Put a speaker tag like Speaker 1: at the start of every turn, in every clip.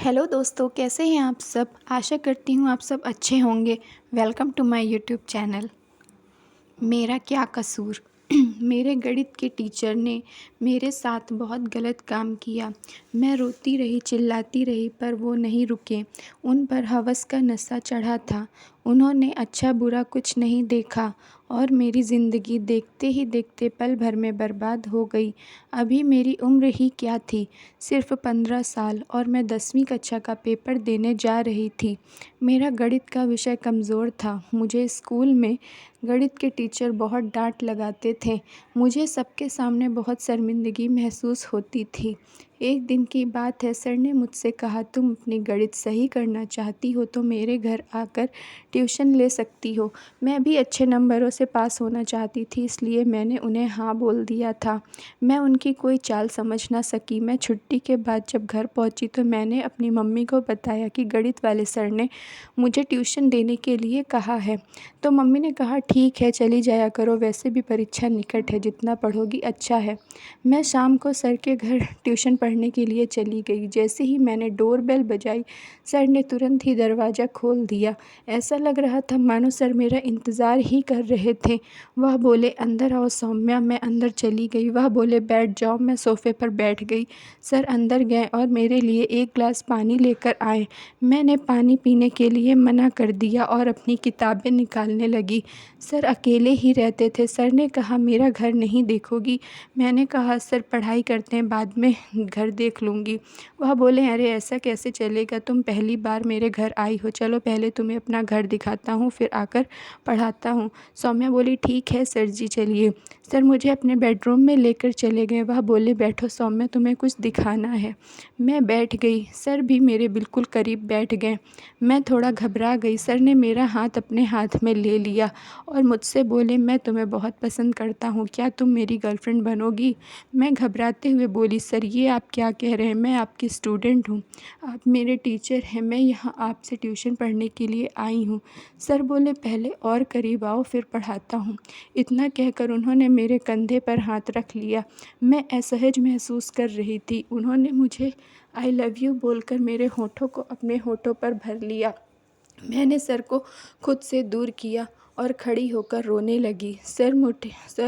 Speaker 1: Hello दोस्तों, कैसे हैं आप सब। आशा करती हूँ आप सब अच्छे होंगे। Welcome to my YouTube channel. मेरा क्या कसूर। मेरे गणित के टीचर ने मेरे साथ बहुत गलत काम किया। मैं रोती रही, चिल्लाती रही, पर वो नहीं रुके। उन पर हवस का नशा चढ़ा था। उन्होंने अच्छा बुरा कुछ नहीं देखा और मेरी ज़िंदगी देखते ही देखते पल भर में बर्बाद हो गई। अभी मेरी उम्र ही क्या थी, सिर्फ 15 साल, और मैं 10वीं कक्षा का पेपर देने जा रही थी। मेरा गणित का विषय कमज़ोर था। मुझे स्कूल में गणित के टीचर बहुत डांट लगाते थे। मुझे सबके सामने बहुत शर्मिंदगी महसूस होती थी। एक दिन की बात है, सर ने मुझसे कहा, तुम अपनी गणित सही करना चाहती हो तो मेरे घर आकर ट्यूशन ले सकती हो। मैं भी अच्छे नंबरों से पास होना चाहती थी, इसलिए मैंने उन्हें हाँ बोल दिया था। मैं उनकी कोई चाल समझ ना सकी। मैं छुट्टी के बाद जब घर पहुंची तो मैंने अपनी मम्मी को बताया कि गणित वाले सर ने मुझे ट्यूशन देने के लिए कहा है। तो मम्मी ने कहा, ठीक है, चली जाया करो, वैसे भी परीक्षा निकट है, जितना पढ़ोगी अच्छा है। मैं शाम को सर के घर ट्यूशन पढ़ने के लिए चली गई। जैसे ही मैंने डोर बेल बजाई, सर ने तुरंत ही दरवाज़ा खोल दिया। ऐसा लग रहा था मानो सर मेरा इंतज़ार ही कर रहे थे। वह बोले, अंदर आओ सौम्या। मैं अंदर चली गई। वह बोले, बैठ जाओ। मैं सोफ़े पर बैठ गई। सर अंदर गए और मेरे लिए एक गिलास पानी लेकर आए। मैंने पानी पीने के लिए मना कर दिया और अपनी किताबें निकालने लगी। सर अकेले ही रहते थे। सर ने कहा, मेरा घर नहीं देखोगी। मैंने कहा, सर पढ़ाई करते हैं, बाद में घर देख लूँगी। वह बोले, अरे ऐसा कैसे चलेगा, तुम पहली बार मेरे घर आई हो, चलो पहले तुम्हें अपना घर दिखाता हूँ, फिर आकर पढ़ाता हूँ। सौम्या बोली, ठीक है सर जी, चलिए। सर मुझे अपने बेडरूम में लेकर चले गए। वह बोले, बैठो सौम्या, तुम्हें कुछ दिखाना है। मैं बैठ गई। सर भी मेरे बिल्कुल करीब बैठ गए। मैं थोड़ा घबरा गई। सर ने मेरा हाथ अपने हाथ में ले लिया और मुझसे बोले, मैं तुम्हें बहुत पसंद करता हूँ, क्या तुम मेरी गर्लफ्रेंड बनोगी। मैं घबराते हुए बोली, सर ये आप क्या कह रहे हैं, मैं आपकी स्टूडेंट हूँ, आप मेरे टीचर हैं, मैं यहाँ आपसे ट्यूशन पढ़ने के लिए आई हूँ। सर बोले, पहले और करीब आओ, फिर पढ़ाता हूँ। इतना कहकर उन्होंने मेरे कंधे पर हाथ रख लिया। मैं असहज महसूस कर रही थी। उन्होंने मुझे आई लव यू बोलकर मेरे होठों को अपने होठों पर भर लिया। मैंने सर को खुद से दूर किया और खड़ी होकर रोने लगी। सर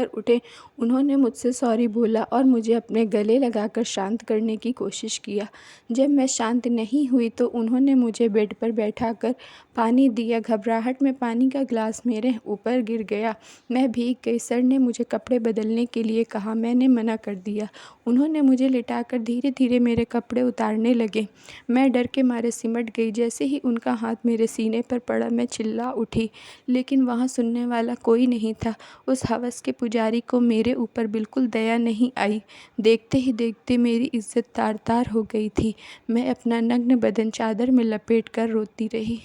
Speaker 1: उठे। उन्होंने मुझसे सॉरी बोला और मुझे अपने गले लगाकर शांत करने की कोशिश किया। जब मैं शांत नहीं हुई तो उन्होंने मुझे बेड पर बैठाकर पानी दिया। घबराहट में पानी का गिलास मेरे ऊपर गिर गया। मैं भीग गई। सर ने मुझे कपड़े बदलने के लिए कहा। मैंने मना कर दिया। उन्होंने मुझे लिटाकर धीरे धीरे मेरे कपड़े उतारने लगे। मैं डर के मारे सिमट गई। जैसे ही उनका हाथ मेरे सीने पर पड़ा, मैं चिल्ला उठी, लेकिन वहाँ सुनने वाला कोई नहीं था। उस हवस के पुजारी को मेरे ऊपर बिल्कुल दया नहीं आई। देखते ही देखते मेरी इज्जत तार तार हो गई थी। मैं अपना नग्न बदन चादर में लपेट कर रोती रही।